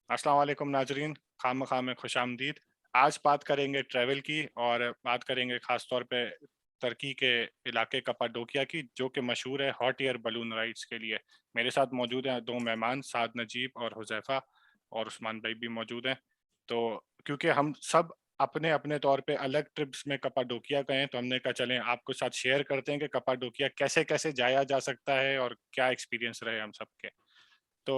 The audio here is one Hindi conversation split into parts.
अस्सलाम वालेकुम नाजरीन, खाम में खुशामदीद। आज बात करेंगे ट्रैवल की और बात करेंगे ख़ास तौर पे तुर्की के इलाके कप्पाडोकिया की, जो कि मशहूर है हॉट एयर बलून राइड्स के लिए। मेरे साथ मौजूद हैं दो मेहमान, साद नजीब और हुज़ैफ़ा, और उस्मान भाई भी मौजूद हैं। तो क्योंकि हम सब अपने अपने तौर पे अलग ट्रिप्स में कप्पाडोकिया गए हैं, तो हमने कहा चलें आपके साथ शेयर करते हैं कि कप्पाडोकिया कैसे कैसे जाया जा सकता है और क्या एक्सपीरियंस रहे हम सबके। तो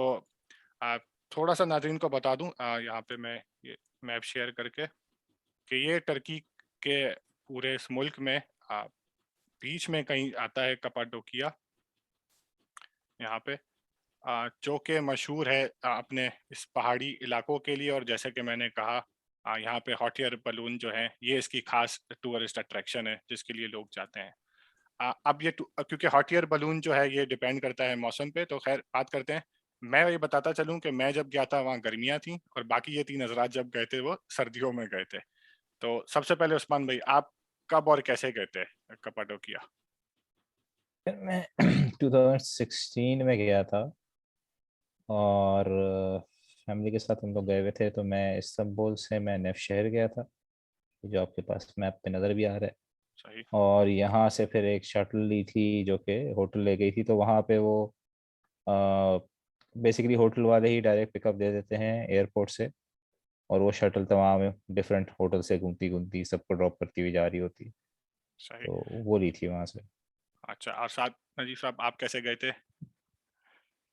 आ, थोड़ा सा नाज़रीन को बता दूं, यहाँ पे मैं ये मैप शेयर करके, कि ये टर्की के पूरे इस मुल्क में बीच में कहीं आता है कपाडोकिया, यहाँ पे, जो कि मशहूर है अपने इस पहाड़ी इलाकों के लिए। और जैसे कि मैंने कहा, यहाँ पे हॉट एयर बलून जो है ये इसकी खास टूरिस्ट अट्रैक्शन है जिसके लिए लोग जाते हैं। अब ये क्योंकि हॉट एयर बलून जो है ये डिपेंड करता है मौसम पे, तो खैर बात करते हैं। मैं ये बताता चलूं कि मैं जब गया था वहाँ गर्मियाँ थी, और बाकी ये तीन हजरात जब गए थे वो सर्दियों में गए थे। तो सबसे पहले उस्मान भाई, आप कब और कैसे गए थे कपाडोकिया? मैं 2016 में गया था और फैमिली के साथ हम लोग गए हुए थे। तो मैं इस्तांबुल से मैं नेफ शहर गया था, जो आपके पास मैप पे नज़र भी आ रहा है। सही। और यहाँ से फिर एक शटल ली थी जो कि होटल ले गई थी। तो वहाँ पे वो बेसिकली होटल वाले ही डायरेक्ट पिकअप दे देते हैं एयरपोर्ट से, और वो शटल तमाम डिफरेंट होटल से घूमती घूमती सबको ड्रॉप करती हुई जा रही होती। सही। तो वो ली थी वहाँ से। अच्छा, और साथ नजीब साहब आप कैसे गए थे?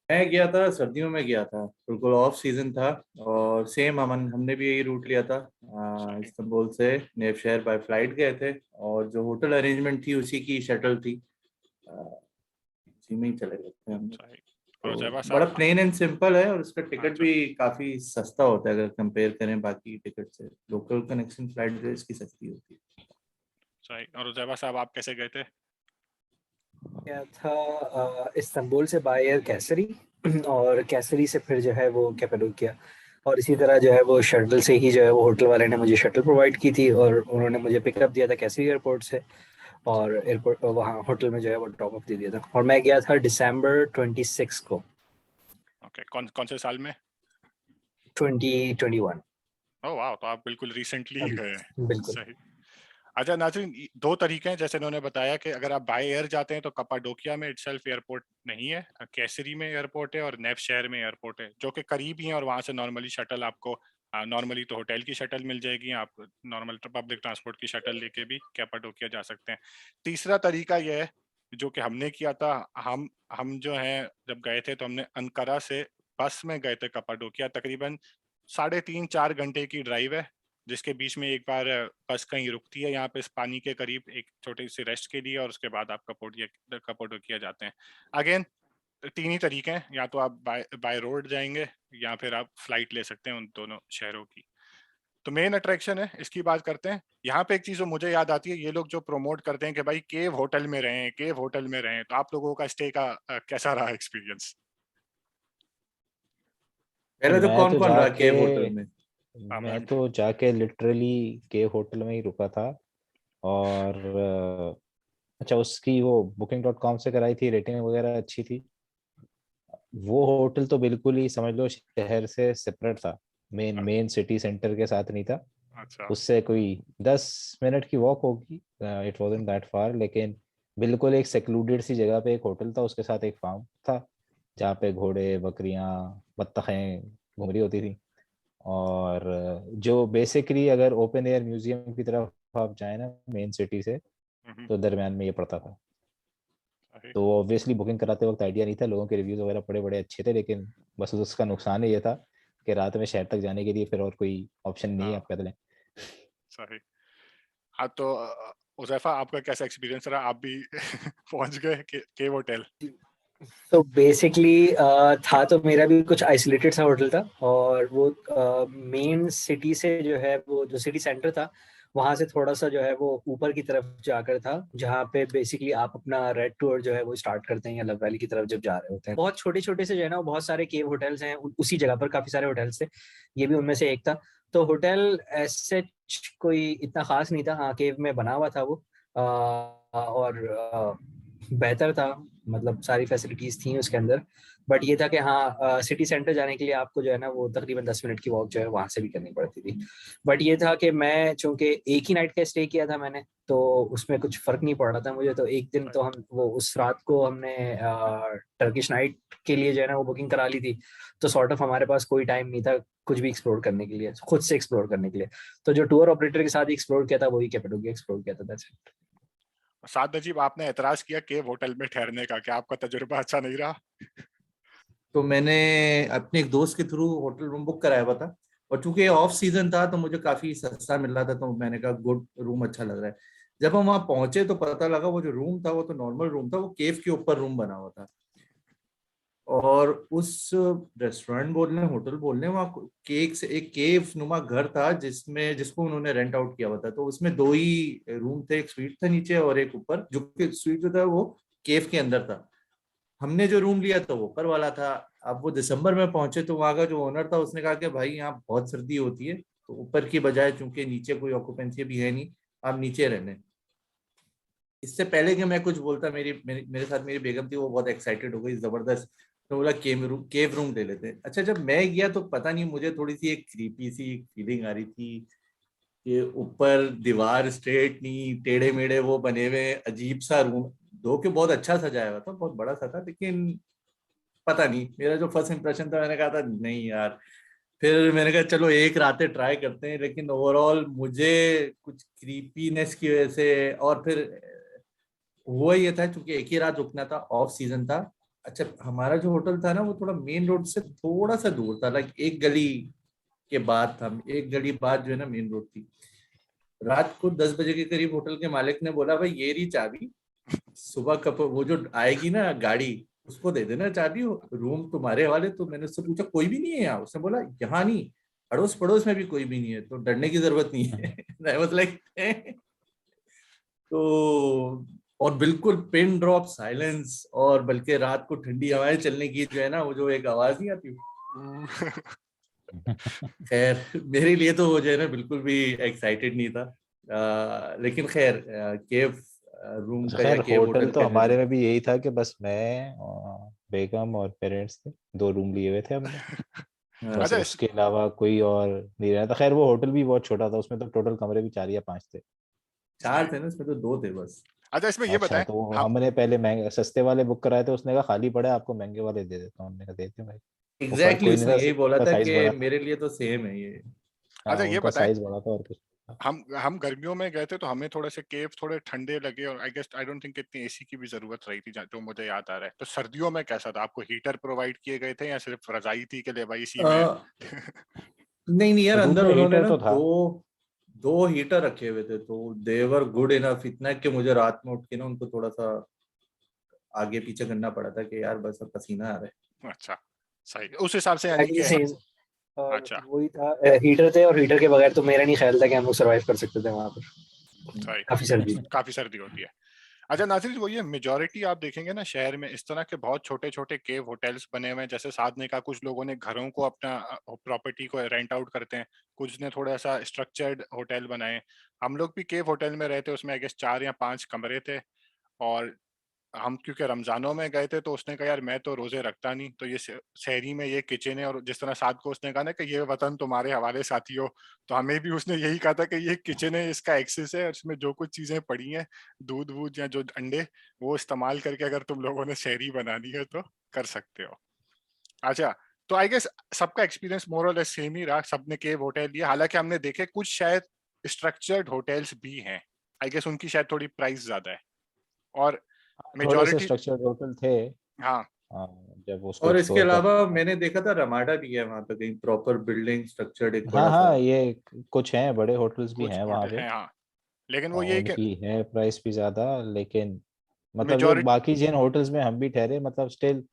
मैं गया था, सर्दियों में गया था, बिल्कुल ऑफ सीजन था। और सेम हमने भी यही रूट लिया था। सही। इस्तांबुल से नेफ शहर बाय फ्लाइट गए थे, और जो होटल अरेंजमेंट थी उसी की शटल थी। उसी में ही चले गए थे हम लोग। सही। और तो जैवा बड़ा साहब प्लेन एंड सिंपल है, और उसका टिकट अच्छा। भी काफी सस्ता होता है अगर कंपेयर करें बाकी टिकट से। लोकल कनेक्शन फ्लाइट जो है इसकी सस्ती होती है। सही। और जैवा साहब आप कैसे गए थे? गया था इस्तांबुल से बाय एयर कैसरी और कैसरी से फिर जो है वो कैपाडोकिया। और इसी तरह जो है वो शटल से ही जो है वो होटल वाले ने मुझे शटल प्रोवाइड की थी, और उन्होंने मुझे पिकअप दिया था कैसरी एयरपोर्ट से। और एयरपोर्ट वहाँ होटल में जो है वो ड्रॉप ऑफ दे दिया था, और मैं गया था दिसंबर 26 को, ओके, कौन कौन से साल में? 2021। ओह वाह, तो आप बिल्कुल रिसेंटली ही अभी गए हैं। बिल्कुल। सही। अच्छा नाज़रीन, दो तरीके हैं, जैसे इन्होंने बताया कि अगर आप बाय एयर जाते हैं तो कपाडोकिया में इटसेल्फ एयरपोर्ट नहीं है, कैसरी में एयरपोर्ट है और नेफ शहर में एयरपोर्ट है, जो कि करीब ही है। और वहाँ से नॉर्मली शटल आपको, नॉर्मली तो होटल की शटल मिल जाएगी, आप नॉर्मल पब्लिक ट्रांसपोर्ट की शटल लेके भी कैपाडोकिया जा सकते हैं। तीसरा तरीका यह है, जो कि हमने किया था। हम जो हैं जब गए थे तो हमने अंकारा से बस में गए थे कपाडोकिया। तकरीबन 3.5-4 घंटे की ड्राइव है, जिसके बीच में एक बार बस कहीं रुकती है यहाँ पे इस पानी के करीब एक छोटी सी रेस्ट के लिए, और उसके बाद आप कपाडोकिया जाते हैं। अगेन तीन ही तरीके हैं, या तो आप बाय बाय रोड जाएंगे, या फिर आप फ्लाइट ले सकते हैं उन दोनों शहरों की। तो मेन अट्रैक्शन है, इसकी बात करते हैं। यहाँ पे एक चीज जो मुझे याद आती है, ये लोग जो प्रमोट करते हैं कि भाई केव होटल में रहें, केव होटल में रहें, तो आप लोगों का स्टे का कैसा रहा एक्सपीरियंस? पहले तो मैं कौन तो कौन रहा जाके केव होटल में? मैं तो जाके लिटरली के होटल में ही रुका था। और अच्छा, उसकी वो booking.com से कराई थी, रेटिंग वगैरह अच्छी थी। वो होटल तो बिल्कुल ही समझ लो शहर से सेपरेट था, मेन मेन सिटी सेंटर के साथ नहीं था। अच्छा। उससे कोई 10 मिनट की वॉक होगी, इट वॉजंट दैट फार। लेकिन बिल्कुल एक सेक्लूडेड सी जगह पे एक होटल था, उसके साथ एक फार्म था जहाँ पे घोड़े बकरियां बत्तखें घूम रही होती थी। और जो बेसिकली अगर ओपन एयर म्यूजियम की तरफ आप जाए ना मेन सिटी से, हम्म। तो दरमियान में ये पड़ता था। सही। तो ऑब्वियसली बुकिंग कराते वक्त आइडिया नहीं था, लोगों के रिव्यूज वगैरह बड़े बड़े अच्छे थे, लेकिन बस उसका नुकसान ये था कि रात में शहर तक जाने के लिए फिर और कोई ऑप्शन नहीं है, हाँ। आप पैदल हैं। सही। हाँ, तो उज़ैफा आपका कैसा एक्सपीरियंस रहा? आप भी पहुंच गए केव होटल? तो बेसिकली था तो मेरा भी कुछ आइसोलेटेड सा होटल था, और वो मेन सिटी से जो है वो जो सिटी सेंटर था वहां से थोड़ा सा जो है वो ऊपर की तरफ जाकर था, जहाँ पे बेसिकली आप अपना रेड टूर जो है वो स्टार्ट करते हैं या लव वैली की तरफ जब जा रहे होते हैं। बहुत छोटे छोटे से जो है ना वो बहुत सारे केव होटल्स हैं, उसी जगह पर काफी सारे होटल्स थे, ये भी उनमें से एक था। तो होटल ऐसे कोई इतना खास नहीं था, हाँ केव में बना हुआ था वो। और बेहतर था, मतलब सारी फैसिलिटीज थी उसके अंदर। बट ये था कि हाँ, सिटी सेंटर जाने के लिए आपको जो है ना वो तकरीबन 10 मिनट की वॉक जो है वहां से भी करनी पड़ती थी। बट ये था कि मैं चूंकि एक ही नाइट का स्टे किया था मैंने, तो उसमें कुछ फर्क नहीं पड़ रहा था मुझे। तो एक दिन तो हम वो उस रात को हमने टर्किश नाइट के लिए जो है ना वो बुकिंग करा ली थी। तो सॉर्ट ऑफ हमारे पास कोई टाइम नहीं था कुछ भी एक्सप्लोर करने के लिए, खुद से एक्सप्लोर करने के लिए। तो जो टूर ऑपरेटर के साथ ही एक्सप्लोर किया था वही कैपेडोकिया एक्सप्लोर किया था, दैट्स इट। साद नजीब, आपने एतराज किया केव होटल में ठहरने का, क्या आपका तजुर्बा अच्छा नहीं रहा? तो मैंने अपने एक दोस्त के थ्रू होटल रूम बुक कराया हुआ था, और चूंकि ऑफ सीजन था तो मुझे काफी सस्ता मिल रहा था, तो मैंने कहा गुड रूम अच्छा लग रहा है। जब हम वहाँ पहुंचे तो पता लगा वो जो रूम था वो तो नॉर्मल रूम था, वो केव के ऊपर रूम बना हुआ था। और उस रेस्टोरेंट बोल रहे होटल बोल रहे वहाँ केक से एक केव नुमा घर था जिसको उन्होंने रेंट आउट किया हुआ था। तो उसमें दो ही रूम थे, एक स्वीट था नीचे और एक ऊपर, जो कि स्वीट जो था वो केव के अंदर था। हमने जो रूम लिया था वो ऊपर वाला था। अब वो दिसंबर में पहुंचे तो वहां का जो ओनर था उसने कहा कि भाई यहाँ बहुत सर्दी होती है, तो ऊपर की बजाय चूंकि नीचे कोई ऑक्यूपेंसी भी है नहीं, आप नीचे रहने। इससे पहले कि मैं कुछ बोलता, मेरे साथ मेरी बेगम थी, वो बहुत एक्साइटेड हो गई जबरदस्त। तो बोला केव रूम ले लेते हैं। अच्छा, जब मैं गया तो पता नहीं मुझे थोड़ी सी एक क्रीपी सी फीलिंग आ रही थी कि ऊपर दीवार स्ट्रेट नहीं, टेढ़े मेढ़े वो बने हुए अजीब सा रूम। दो के बहुत अच्छा सजाया हुआ था, बहुत बड़ा सा था, लेकिन पता नहीं, मेरा जो फर्स्ट इंप्रेशन था, मैंने कहा था नहीं यार। फिर मैंने कहा चलो एक रातें ट्राई करते हैं, लेकिन ओवरऑल मुझे कुछ क्रीपीनेस की वजह से, और फिर हुआ ये था क्योंकि एक ही रात रुकना था, ऑफ सीजन था। अच्छा, हमारा जो होटल था ना वो थोड़ा मेन रोड से थोड़ा सा दूर था, लाइक एक गली के बाद था, एक गली बाद जो है ना मेन रोड थी। रात को 10 बजे के करीब होटल के मालिक ने बोला भाई ये रही चाबी, सुबह कब वो जो आएगी ना गाड़ी उसको दे देना चाबी, रूम तुम्हारे हवाले। तो मैंने उससे पूछा कोई भी नहीं है यहाँ? उसने बोला यहाँ नहीं, अड़ोस पड़ोस में भी कोई भी नहीं है, तो डरने की जरूरत नहीं है। आई वाज लाइक तो, और बिल्कुल पिन ड्रॉप साइलेंस, और बल्कि रात को ठंडी हवाएं चलने की जो है ना वो जो एक आवाज नहीं आती। खैर मेरे लिए तो वो जो है ना बिल्कुल भी एक्साइटेड नहीं था। लेकिन खैर केव रूम अच्छा, का या खैर केव होटल होटल तो का जो हमारे में भी यही था कि बस मैं बेगम और पेरेंट्स थे, 2 रूम लिए हुए थे हमने। बस अच्छा उसके अलावा कोई और नहीं रहा था। खैर वो होटल भी बहुत छोटा था, उसमें तो टोटल कमरे भी 4 या 5 थे। चार थे ना, इसमें तो दो थे बस। अच्छा, इसमें ये अच्छा, बताएं। तो हम हमने पहले महंगे सस्ते वाले बुक कराए थे, उसने कहा खाली पड़ा है आपको महंगे वाले दे देता हूँ। हमने कहा देते भाई। वो फर्क एग्जैक्टली कोई नहीं उसने था, यही सिर्फ बोला उनका था साइज कि बड़ा था। मेरे लिए तो सेम है ये। अच्छा, हाँ, ये उनका बताएं। साइज बड़ा था और कुछ नहीं था। हम गर्मियों में गए थे तो हमें थोड़े से केव थोड़े ठंडे लगे, और आई डोंट थिंक इतनी एसी की भी जरूरत रही थी, जो मुझे याद आ रहा है। तो सर्दियों में कैसा था? आपको हीटर प्रोवाइड किए गए थे या सिर्फ रजाई थी कि ले भाई इसी में? अ, नहीं नहीं यार, रूम अंदर में उन्होंने हीटर ना तो था। दो दो हीटर रखे हुए थे, तो देवर गुड इनफ, इतना कि मुझे रात में उठ के ना उनको थोड़ा सा आगे पीछे करना पड़ा था कि यार बस अब पसीना आ रहा है। अच्छा, सही, उस हिसाब से यानी एक्जैक्टली कि। सेम। और अच्छा, वही था, हीटर थे, और हीटर के बगैर तो मेरा नहीं ख्याल था कि हम लोग सरवाइव कर सकते थे वहां पर, सही। काफी सर्दी थी। काफी सर्दी होती है। अच्छा नासिर, वो ये मेजोरिटी आप देखेंगे ना शहर में इस तरह के बहुत छोटे छोटे केव होटल्स बने हुए हैं। जैसे साथ ने कहा, कुछ लोगों ने घरों को अपना प्रॉपर्टी को रेंट आउट करते हैं, कुछ ने थोड़ा सा स्ट्रक्चर्ड होटल बनाए। हम लोग भी केव होटल में रहते, उसमें आई गेस 4 या 5 कमरे थे। और हम क्योंकि रमजानों में गए थे तो उसने कहा यार मैं तो रोजे रखता नहीं, तो ये शहरी में ये किचन है। और जिस तरह साथ को उसने कहा ना कि ये वतन तुम्हारे हवाले साथियों, तो हमें भी उसने यही कहा था कि ये किचन है, इसका एक्सेस है, और इसमें जो कुछ चीजें पड़ी हैं, दूध वूध या जो अंडे, वो इस्तेमाल करके अगर तुम लोगों ने शहरी बनानी है तो कर सकते हो। अच्छा, तो आई गेस सबका एक्सपीरियंस मोर और लेस सेम ही रहा, सबने केव होटल लिया। हालांकि हमने देखे कुछ शायद स्ट्रक्चर्ड होटल्स भी हैं, आई गेस उनकी शायद थोड़ी प्राइस ज्यादा है। और थोड़े से मेजोरिटी, स्ट्रक्चर्ड होटल थे। हाँ। जब उसको और इसके एक्सप्लोर कर अलावा रहे थे। मैंने देखा था रमाडा भी है वहां पे कहीं, प्रॉपर बिल्डिंग स्ट्रक्चर्ड एक हाँ बड़ा सा। हाँ, ये कुछ हैं, बड़े होटल्स भी कुछ हैं वहाँ होटल पे। हैं, हाँ। लेकिन वो ये कि उनकी है प्राइस भी ज्यादा, लेकिन मतलब जो मेजोरिटी, बाकी जिन होटल्स में हम भी ठहरे, मतलब स्टिल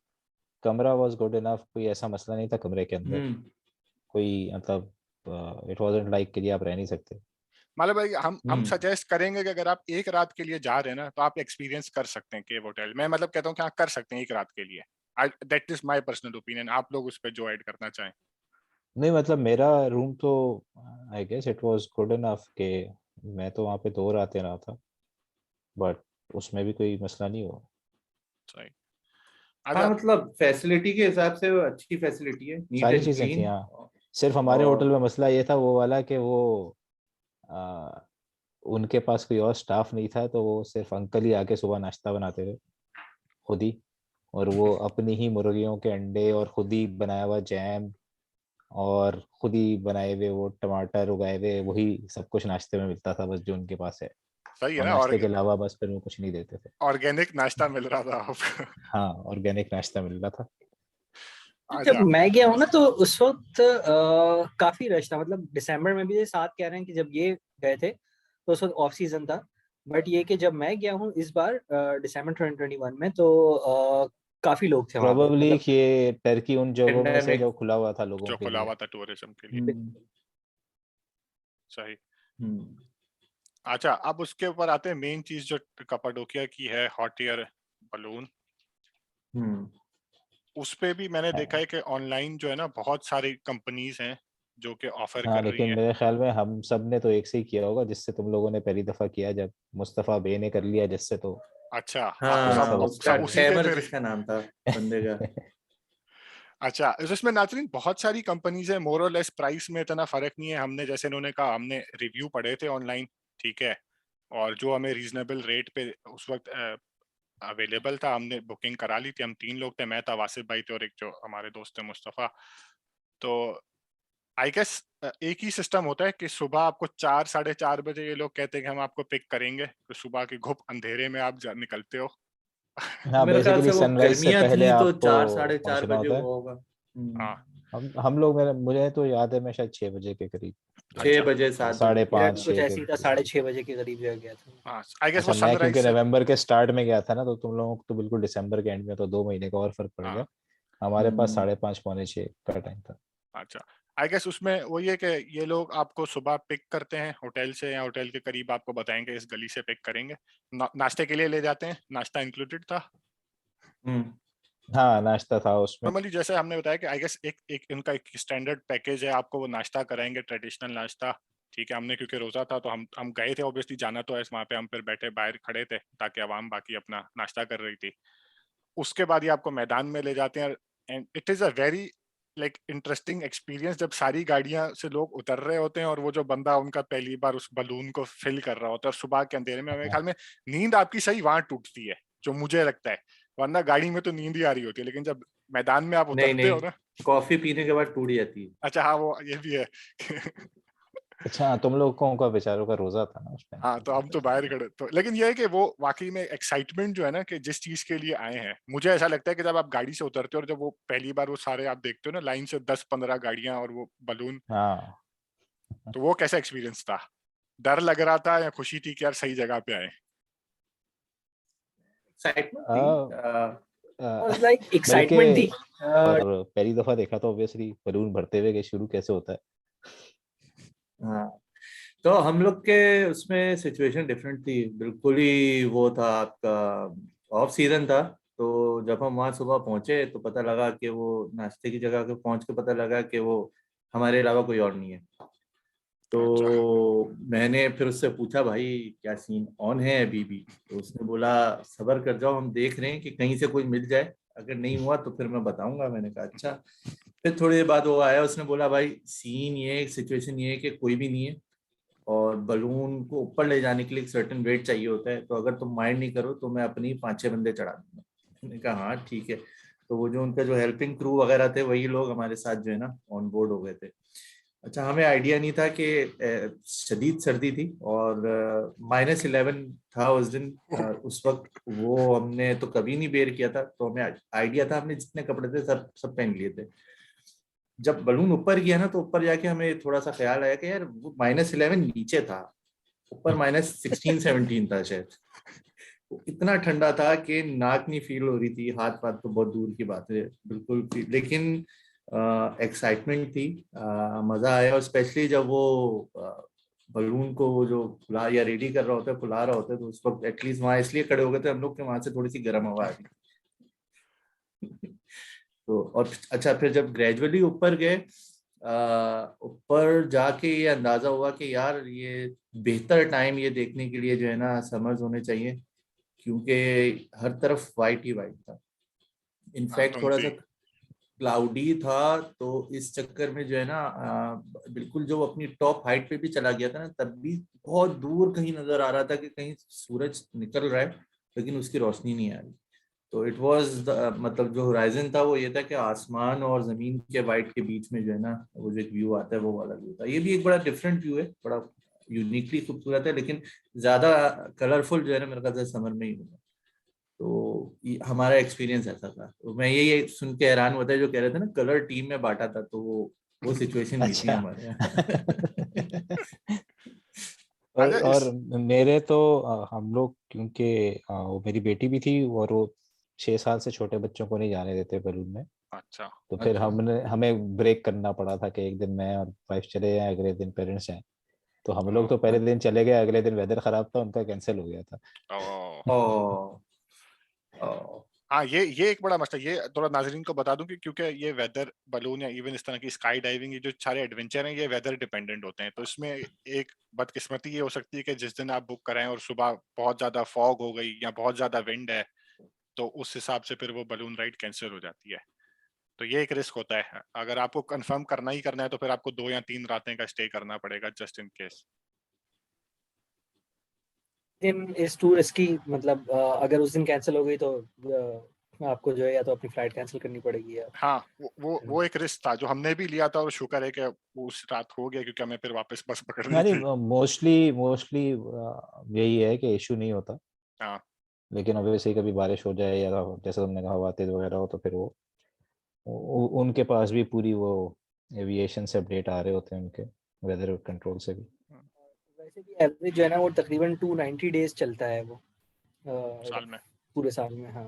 कमरा वाज गुड इनफ। कोई ऐसा मसला नहीं था कमरे के अंदर। हम्म कोई मतलब इट वाजंट लाइक कि आप रह नहीं सकते। मतलब भाई हम हम्म सजेस्ट करेंगे कि अगर आप एक रात के लिए जा रहे हैं ना, तो आप एक्सपीरियंस कर सकते हैं केव होटल। मैं मतलब कहता हूँ कि आप कर सकते हैं एक रात के लिए। That is my personal opinion, आप लोग उस पर जो ऐड करना चाहें। नहीं मतलब मेरा रूम तो I guess it was good enough के मैं तो वहाँ पे 2 रातें रहा था, बट उसमें भी कोई मसला नहीं हुआ। सही। हाँ अच्छा, मतलब फैसिलिटी के हिसाब से अच्छी फैसिलिटी है, नीट सारी एंड चीजें थी क्लीन। हाँ। सिर्फ हमारे होटल में मसला ये था वो वाला कि वो आ, उनके पास कोई और स्टाफ नहीं था, तो वो सिर्फ अंकल ही आके सुबह नाश्ता बनाते थे खुद ही, और वो अपनी ही मुर्गियों के अंडे और खुद ही बनाया हुआ जैम और खुद ही बनाए हुए वो टमाटर उगाए हुए वही सब कुछ नाश्ते में मिलता था, बस जो उनके पास है। सही है और ना, नाश्ते के अलावा बस फिर वो कुछ नहीं देते थे। ऑर्गेनिक नाश्ता मिल रहा था आपको। हाँ, ऑर्गेनिक नाश्ता मिल रहा था। जब अच्छा, मैं गया हूँ ना तो उस वक्त काफी रश था, मतलब दिसंबर में भी ये साथ कह रहे हैं कि जब ये गए थे तो उस वक्त ऑफ सीजन था। बट ये कि जब मैं गया हूँ इस बार दिसंबर 2021 में तो काफी लोग थे वहां पे, प्रोबेबली मतलब ये टर्की उन जगहों में से पेंडेमिक। जो खुला हुआ था लोगों जो के खुला लिए। हुआ था टूरिज्म के लिए। हम्म। सही। हम्म। अच्छा, अब उसके ऊपर आते हैं मेन चीज जो कपाडोकिया की है, हॉट एयर बलून। हम्म। उस पे भी मैंने देखा हाँ है कि ऑनलाइन जो है ना बहुत सारी कंपनीज हैं जो कि ऑफर हाँ, कर रही लेकिन हैं। मेरे ख्याल में हम सब ने तो एक से ही किया होगा, जिससे तुम लोगों ने पहली दफा किया, जब मुस्तफा बे ने कर लिया जिससे, तो अच्छा, हाँ, तो फिर हाँ सब सब उस उसका सब पर। उसी पे टैमर फिर। जिसका नाम था बंदे का। अच्छा, इसमें नाजरीन बहुत सारी कंपनीज है, मोर और लेस प्राइस में इतना फर्क नहीं है। हमने जैसे इन्होंने कहा, हमने रिव्यू पढ़े थे ऑनलाइन, ठीक है, और जो हमें रीजनेबल रेट पे उस वक्त अवेलेबल था, हमने बुकिंग करा ली थी। हम 3 लोग थे, मैं था, वासिफ भाई थे और एक जो हमारे दोस्त थे मुस्तफ़ा। तो आई गेस एक ही सिस्टम होता है कि सुबह आपको 4 साढ़े 4 बजे ये लोग कहते हैं कि हम आपको पिक करेंगे, तो सुबह के घुप अंधेरे में आप निकलते हो। तो हाँ, मेरे ख्याल से बेसिकली वो सनराइज से गर्मियां पहले थी तो आपको 4 साढ़े 4 पहुंचना बजे होता है। हुआ होगा। हाँ, हम लोग, मेरे मुझे तो याद है मैं शायद 6 बजे के करीब गया छह अच्छा, था, बजे या 7 बजे साढ़े मेरा पाँच भी कुछ छः ऐसे के ही था, करीब। 6:30 बजे के करीब गया था। हाँ, आई गेस वो अच्छा, मैं सनराइज क्योंकि से। नवंबर के स्टार्ट में गया था ना, तो तुम लोगों को तो बिल्कुल दिसंबर के एंड में, तो 2 महीने का और फर्क पड़ हाँ, गया। हमारे पास हम्म। 5:30 पौने 6 का टाइम था। अच्छा, आई गेस उसमें वही है कि ये लोग आपको सुबह पिक करते हैं होटल से, या होटल के करीब आपको बताएंगे इस गली से पिक करेंगे, नाश्ते के लिए ले जाते हैं, नाश्ता इंक्लूडेड था। हम्म। हाँ, नाश्ता था उसमें। नॉर्मली जैसे हमने बताया कि आई गेस एक एक इनका एक स्टैंडर्ड पैकेज है, आपको वो नाश्ता कराएंगे, ट्रेडिशनल नाश्ता, ठीक है। हमने क्योंकि रोजा था तो हम गए थे, ऑब्वियसली जाना तो है वहाँ पे, हम फिर बैठे बाहर खड़े थे ताकि आवाम बाकी अपना नाश्ता कर रही थी। उसके बाद ये आपको मैदान में ले जाते हैं, and it is a very like interesting experience, जब सारी गाड़ियां से लोग उतर रहे होते हैं और वो जो बंदा उनका पहली बार उस बलून को फिल कर रहा होता है, और सुबह के अंधेरे में, मेरे ख्याल में नींद आपकी सही वहां टूटती है, जो मुझे लगता है। वरना गाड़ी में तो नींद ही आ रही होती है, लेकिन जब मैदान में आप नहीं उतरते हो नहीं, ना। कॉफी पीने के बाद टूट जाती है। अच्छा, हाँ, वो ये भी है। अच्छा, तुम लोगों का बेचारों का रोजा था ना उस टाइम, हाँ, तो हम तो बाहर खड़े, तो लेकिन ये है कि वो वाकई में एक्साइटमेंट जो है ना, कि जिस चीज के लिए आए हैं, मुझे ऐसा लगता है कि जब आप गाड़ी से उतरते हो और जब वो पहली बार वो सारे आप देखते हो ना, लाइन से 10-15 गाड़ियां और वो बलून, हाँ। तो वो कैसा एक्सपीरियंस था? डर लग रहा था या खुशी थी कि यार सही जगह पे आए? एक्साइटमेंट आ, थी। आ, लाइक बल्कि एक्साइटमेंट थी। और पहली दफा देखा तो ऑब्वियसली बलून भरते हुए कि शुरू कैसे होता है। हाँ, तो हम लोग के उसमें सिचुएशन डिफरेंट थी बिल्कुल ही। वो था आपका ऑफ सीजन था, तो जब हम वहाँ सुबह पहुंचे तो पता लगा कि वो नाश्ते की जगह पे पहुंच के पता लगा कि वो हमारे अलावा कोई और नहीं है। अच्छा, तो मैंने फिर उससे पूछा, भाई क्या सीन ऑन है अभी भी? तो उसने बोला सब्र कर जाओ, हम देख रहे हैं कि कहीं से कोई मिल जाए, अगर नहीं हुआ तो फिर मैं बताऊंगा। मैंने कहा अच्छा। फिर थोड़ी देर बाद वो आया, उसने बोला भाई सीन ये, सिचुएशन ये है कि कोई भी नहीं है, और बलून को ऊपर ले जाने के लिए एक सर्टेन वेट चाहिए होता है, तो अगर तुम माइंड नहीं करो तो मैं अपनी 5-6 बंदे चढ़ा दूंगा। मैंने कहा हाँ ठीक है। तो वो जो उनका जो हेल्पिंग क्रू वगैरह थे वही लोग हमारे साथ जो है ना ऑन बोर्ड हो गए थे। अच्छा, हमें आइडिया नहीं था कि शदीद सर्दी थी और -11 था उस दिन। उस वक्त वो हमने तो कभी नहीं बेर किया था, तो हमें आइडिया था, हमने जितने कपड़े थे सब सब पहन लिए थे। जब बलून ऊपर गया ना तो ऊपर जाके हमें थोड़ा सा ख्याल आया कि यार वो -11 नीचे था, ऊपर -16-17 था शायद। वो इतना ठंडा था कि नाक नहीं फील हो रही थी, हाथ पाथ तो बहुत दूर की बात है बिल्कुल लेकिन एक्साइटमेंट थी। मजा आया, और स्पेशली जब वो बलून को वो जो फुला या रेडी कर रहा होता है, फुला रहा होता है, तो उस वक्त एटलीस्ट वहां इसलिए खड़े हो गए थे हम लोग कि वहां से थोड़ी सी गर्म हवा आ रही थी। तो और अच्छा, फिर जब ग्रेजुअली ऊपर गए, ऊपर जाके ये अंदाजा हुआ कि यार ये बेहतर टाइम ये देखने के लिए जो है ना समर्स होने चाहिए, क्योंकि हर तरफ वाइट ही वाइट था। इनफैक्ट थोड़ा सा क्लाउडी था, तो इस चक्कर में जो है ना बिल्कुल जो अपनी टॉप हाइट पे भी चला गया था ना, तब भी बहुत दूर कहीं नजर आ रहा था कि कहीं सूरज निकल रहा है लेकिन उसकी रोशनी नहीं आ रही। तो इट वाज मतलब जो होराइजन था वो ये था कि आसमान और जमीन के वाइट के बीच में जो है ना वो जो एक व्यू आता है वो वाला व्यू था। ये भी एक बड़ा डिफरेंट व्यू है, बड़ा यूनिकली खूबसूरत है, लेकिन ज्यादा कलरफुल जो है ना मेरे ख्याल से समर में ही होगा। तो हमारा एक्सपीरियंस ऐसा था। तो मैं ये सुन के हैरान होता है जो कह रहे थे ना कलर टीम में बांटा था, तो वो सिचुएशन भी थी अच्छा। हमारे यहाँ। और मेरे तो हम लोग क्योंकि वो मेरी बेटी भी थी और वो 6 साल से छोटे बच्चों को नहीं जाने देते बलून में। अच्छा। तो फिर अच्छा। हमें ब्रेक करना पड़ा था कि एक दिन मैं और वाइफ चले जाएं, अगले दिन पेरेंट्स जाएं। तो हम लोग तो पहले दिन चले गए, अगले दिन वेदर खराब था, उनका कैंसिल हो गया था। ओ हाँ, ये एक बड़ा मसला, ये थोड़ा नाजरीन को बता दूं कि क्योंकि ये वेदर बलून या इवन इस तरह की स्काई डाइविंग, ये जो सारे एडवेंचर हैं ये वेदर डिपेंडेंट होते हैं। तो इसमें एक बदकिस्मती ये हो सकती है कि जिस दिन आप बुक कराएं और सुबह बहुत ज्यादा फॉग हो गई या बहुत ज्यादा विंड है, तो उस हिसाब से फिर वो बलून राइड कैंसिल हो जाती है। तो ये एक रिस्क होता है। अगर आपको कंफर्म करना ही करना है तो फिर आपको 2 या 3 रातें का स्टे करना पड़ेगा जस्ट इन केस। दिन इज टू रिस्की, मतलब अगर उस दिन कैंसिल हो गई तो आपको जो है या तो अपनी फ्लाइट कैंसिल करनी पड़ेगी या हाँ, वो एक रिस्क था जो हमने भी लिया था और शुक्र है कि उस रात हो गया, क्योंकि हमें फिर वापस बस पकड़नी यानी थी। मोस्टली यही है कि इशू नहीं होता। हाँ, लेकिन ऑब्वियसली कभी बारिश हो जाए या जैसे तुमने कहा हवा तेज वगैरह हो, तो फिर वो उनके पास भी पूरी वो एविएशन से अपडेट आ रहे होते हैं, उनके वेदर कंट्रोल से भी। वैसे भी एवरेज जो है ना वो तकरीबन 290 डेज चलता है वो साल में। पूरे साल में। हाँ,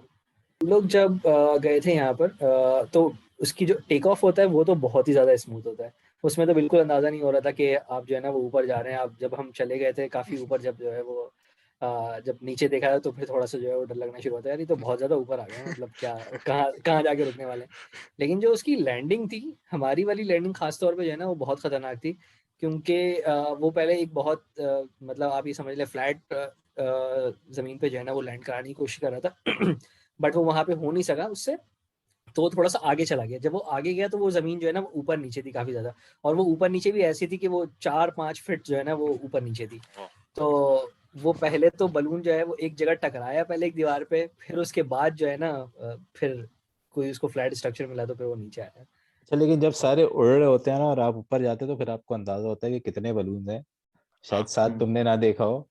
हम लोग जब गए थे यहाँ पर तो उसकी जो टेक ऑफ होता है वो तो बहुत ही ज़्यादा स्मूथ होता है। उसमें तो बिल्कुल अंदाज़ा नहीं हो रहा था कि आप जो है ना वो ऊपर जा रहे हैं। आप जब हम चले गए थे काफ़ी ऊपर, जब जो है वो जब नीचे देखा तो फिर थोड़ा सा जो है वो डर लगना शुरू होता है, यार ये तो बहुत ज़्यादा ऊपर आ गए हैं, मतलब क्या कहाँ कहाँ जाके रुकने वाले हैं। लेकिन जो उसकी लैंडिंग थी, हमारी वाली लैंडिंग खास तौर पे जो है ना वो बहुत खतरनाक थी, क्योंकि वो पहले एक बहुत मतलब आप ये समझ लें फ्लैट ज़मीन पे जो है ना वो लैंड कराने की कोशिश कर रहा था बट वो वहाँ पे हो नहीं सका उससे, तो वो थोड़ा सा आगे चला गया। जब वो आगे गया तो वो ज़मीन जो है ना वो ऊपर नीचे थी काफ़ी ज़्यादा, और वो ऊपर नीचे भी ऐसी थी कि वो 4-5 फीट जो है ना वो ऊपर नीचे थी। तो वो पहले तो बलून जो है वो एक जगह टकराया पहले एक दीवार पे, फिर उसके बाद जो है ना फिर कोई उसको फ्लैट स्ट्रक्चर मिला तो फिर वो नीचे आया। अच्छा, लेकिन जब सारे उड़ रहे होते हैं ना और आप ऊपर जाते हो तो फिर आपको अंदाजा होता है कि कितने बलून हैं। शायद 7 तुमने ना देखा हो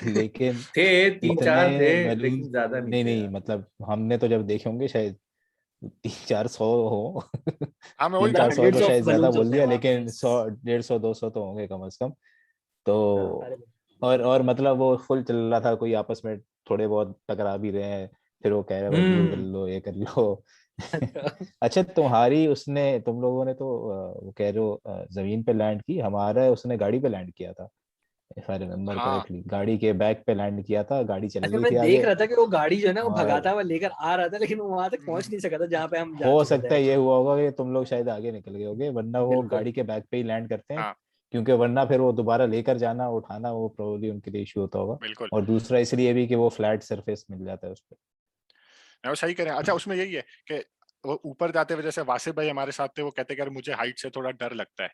लेकिन थे, इतने 3-4 थे, बलून, लेकिन ज्यादा नहीं नहीं थे नहीं यार। मतलब हमने तो जब देखे होंगे शायद 300-400 हो हाँ, मैं वही तीन कह चार रहा हूँ सौ कि तो हंड्रेड्स ऑफ शायद ज्यादा बलून्स बोल होते हैं दिया, वहाँ पे। लेकिन 100, 150, 150 तो होंगे कम से कम। तो अरे और मतलब वो फुल चल रहा था, कोई आपस में थोड़े बहुत टकरा भी रहे हैं, फिर वो कह रहे भाई व्यू कर हम्म। लो, ये कर लो अच्छा। अच्छा, तुम्हारी उसने तुम लोगों ने तो वो कह रहे हो जमीन पे लैंड की, हमारा उसने गाड़ी पे लैंड किया था। इफ आई रिमेम्बर हाँ, करेक्टली, गाड़ी के बैक पे लैंड किया था, गाड़ी चल अच्छा, गई मैं थी देख आगे। रहा था कि वो गाड़ी जो है ना वो भगाता और हुआ लेकर आ रहा था, लेकिन वो वहां तक पहुंच नहीं सका था जहाँ पे हम जा हो चुके थे सकता है ये एक्चुअली। हुआ होगा कि तुम लोग शायद आगे निकल गए होगे, वरना वो बिल्कुल। गाड़ी के बैक पे ही लैंड करते हैं। हाँ, क्योंकि वरना फिर वो दोबारा लेकर जाना उठाना वो प्रोबेबली उनके लिए इशू होता होगा। बिल्कुल। और दूसरा इसलिए भी कि वो फ्लैट सरफेस मिल जाता है उस पर। वो सही कह रहे हैं। अच्छा, उसमें यही है कि वो ऊपर जाते हुए जैसे वासिफ भाई हमारे साथ थे, वो कहते कि यार मुझे हाइट से थोड़ा डर लगता है।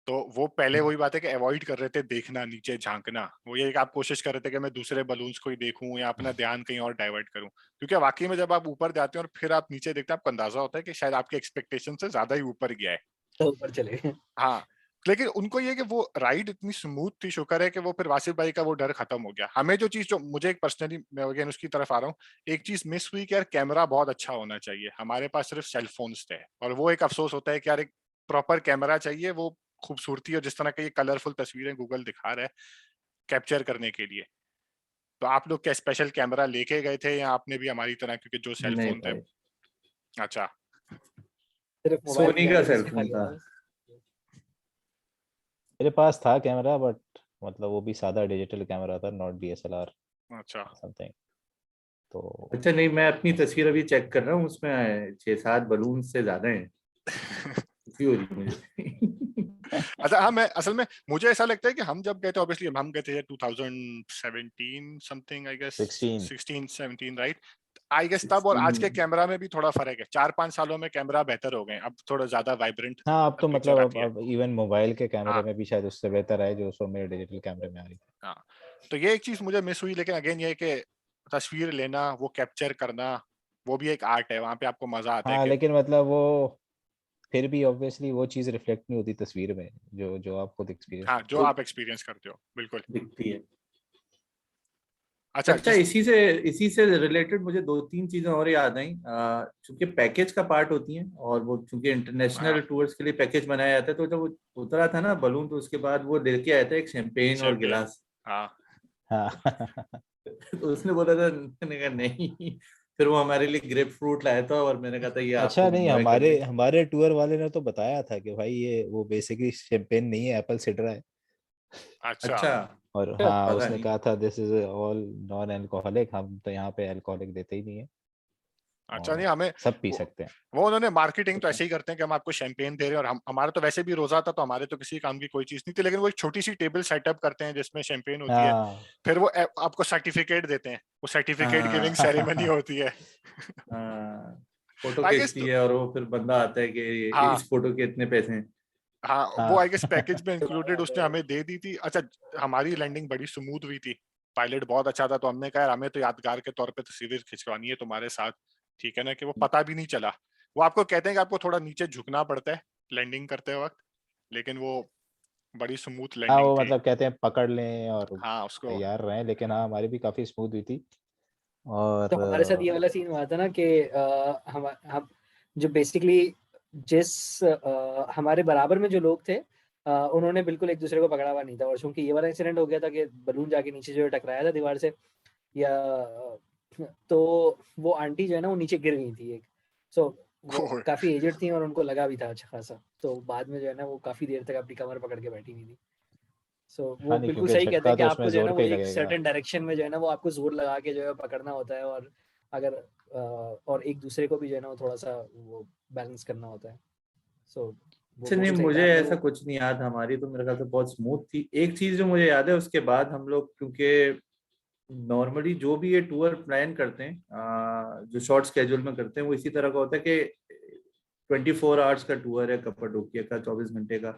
तो वो पहले वही बात है कि अवॉइड कर रहे थे देखना, नीचे झांकना। वो ये कि आप कोशिश कर रहे थे कि मैं दूसरे बलून्स को ही देखूं या अपना ध्यान कहीं और डाइवर्ट करूं, क्योंकि वाकई में जब आप ऊपर जाते हैं और फिर आप नीचे देखते हैं, आपको अंदाजा होता है कि शायद आपके एक्सपेक्टेशन से ज्यादा ही ऊपर गया है। तो ऊपर चले गए। हाँ, लेकिन उनको ये कि वो राइड इतनी स्मूथ थी, शुक्र है कि वो फिर वासिफ भाई का वो डर खत्म हो गया। हमें जो चीज, जो मुझे एक पर्सनली, मैं अगेन उसकी तरफ आ रहा हूँ, एक चीज मिस हुई कि यार कैमरा बहुत अच्छा होना चाहिए। हमारे पास सिर्फ सेल फोन्स थे और वो एक अफसोस होता है कि यार एक प्रॉपर कैमरा चाहिए, वो खूबसूरती और जिस तरह की ये कलरफुल तस्वीरें गूगल दिखा रहा है कैप्चर करने के लिए। तो आप लोग क्या स्पेशल कैमरा लेके गए थे या आपने भी हमारी तरह, क्योंकि जो सेल नहीं फोन थे? भाई, अच्छा। सिर्फ मोबाइल सोनी का कैमरा सेल दिखा फोन लिया था। था बस। मेरे पास था कैमरा, बट मतलब वो भी सादा डिजिटल कैमरा था, नॉट DSLR अच्छा। समथिंग। तो अच्छा, नहीं मैं अपनी तस्वीर अभी चेक कर रहा हूँ, उसमें 6-7 बलून से ज्यादा हैं। खुशी हो रही है मुझे। अच्छा हाँ, मैं असल में मुझे ऐसा लगता है कि हम जब गए थे, ऑब्वियसली हम गए थे 2017 something, I guess 16 17, right? I guess तब और आज के 16 कैमरा में भी थोड़ा फर्क है, 4-5 सालों में कैमरा बेहतर हो गए, अब थोड़ा ज्यादा वाइब्रेंट हाँ, अब तो पिक्चर मतलब आती है। अब इवन मोबाइल के कैमरे हाँ में भी शायद उससे बेहतर है जो उसमें मेरे डिजिटल कैमरे में आ रही थी। हाँ, तो ये एक चीज मुझे मिस हुई, लेकिन अगेन ये है कि तस्वीर लेना, वो कैप्चर करना, वो भी एक आर्ट है, वहां पे आपको मजा आता है हाँ, कि लेकिन मतलब वो फिर भी ऑब्वियसली वो चीज़ रिफ्लेक्ट नहीं होती तस्वीर में जो जो आप खुद एक्सपीरियंस हाँ, जो करते तो आप एक्सपीरियंस करते हो, बिल्कुल। दिखती है। अच्छा अच्छा, जिस इसी से रिलेटेड मुझे दो तीन चीजें और याद आई। चूंकि पैकेज का पार्ट होती हैं, और वो चूंकि हाँ इंटरनेशनल टूर्स के लिए पैकेज बनाया जाता है, तो जब वो उतरा था ना बलून, तो उसके बाद वो लेके आया था एक शैंपेन और शैंपेन, गिलास। हाँ हाँ। तो उसने बोला था, मैंने कहा नहीं। फिर वो हमारे लिए ग्रेप फ्रूट लाया था, और मैंने कहा था ये अच्छा, आपको नहीं, एंजॉय हमारे करने। हमारे टूर वाले ने तो बताया था कि भाई ये वो बेसिकली शैंपेन नहीं है, एप्पल सिडरा है। अच्छा अच्छा, और हाँ, पता उसने नहीं। कहा था this is all non alcoholic, हम तो यहाँ पे अल्कोहलिक देते ही नहीं है अच्छा, नहीं और हमें सब पी वो, सकते हैं। वो उन्होंने मार्केटिंग तो अच्छा, ऐसे ही करते हैं कि हम आपको शैंपेन दे रहे हैं, और हम हमारा तो वैसे भी रोजा था, तो हमारे तो किसी काम की कोई चीज नहीं थी, लेकिन वो एक छोटी सी टेबल सेटअप करते हैं जिसमें शैंपेन होती है, हाँ। फिर वो आपको सर्टिफिकेट देते हैं, वो सर्टिफिकेट गिविंग हाँ सेरेमनी होती है। हाँ, फोटो आई गेस खींचती है, और वो फिर बंदा आता है कि हाँ इस फोटो के इतने पैसे हैं। हाँ, वो हाँ। आई गेस पैकेज में दोबारा इंक्लूडेड आता उसने है। हमें दे दी थी। अच्छा, हमारी लैंडिंग बड़ी स्मूथ हुई थी, पायलट बहुत अच्छा था, तो हमने कहा यार हमें तो यादगार के तौर पे तस्वीर खिंचवानी है तुम्हारे साथ, ठीक है ना, कि वो पता भी नहीं चला। वो आपको कहते हैं कि आपको थोड़ा नीचे झुकना पड़ता है लैंडिंग करते वक्त, लेकिन वो बड़ी स्मूथ हाँ, लैंडिंग वो थी। मतलब कहते हैं पकड़ लें और हाँ उसको तैयार रहें, लेकिन हाँ हमारी भी काफी स्मूथ हुई थी। और तो हमारे साथ ये वाला सीन हुआ था ना कि हम जो बेसिकली जिस हमारे बराबर में जो लोग थे, उन्होंने बिल्कुल एक दूसरे को पकड़ा हुआ नहीं था, और चूंकि ये वाला इंसिडेंट हो गया था कि बलून जाके नीचे जो है टकराया था दीवार से, या तो वो आंटी जो है ना वो नीचे गिर गई थी एक। सो वो काफी एजेड थी और उनको लगा भी था अच्छा खासा, तो बाद में जो है ना वो काफी देर तक अपनी कमर पकड़ के बैठी हुई थी। सो वो हाँ, नहीं, बिल्कुल क्योंकि सही कहते झटका हैं कि तो उसमें आपको जो है ना जोर वो का ही एक लगेगा। सर्टेन डायरेक्शन में जो है ना वो आपको जोर लगा के जो है पकड़ना होता है, और अगर और एक दूसरे को भी जो है ना वो थोड़ा सा वो बैलेंस करना होता है। सो वो अच्छा, नहीं, बिल्कुल सही था मुझे हमने ऐसा वो। कुछ नहीं याद। हमारी तो मेरे ख्याल से बहुत स्मूथ थी। एक चीज जो मुझे याद है, उसके बाद हम लोग, क्योंकि नॉर्मली जो भी ये टूर प्लान करते हैं, जो शॉर्ट स्केड्यूल में करते हैं, वो इसी तरह का होता है कि 24 आवर्स का टूर है कप्पाडोकिया का, 24 घंटे का।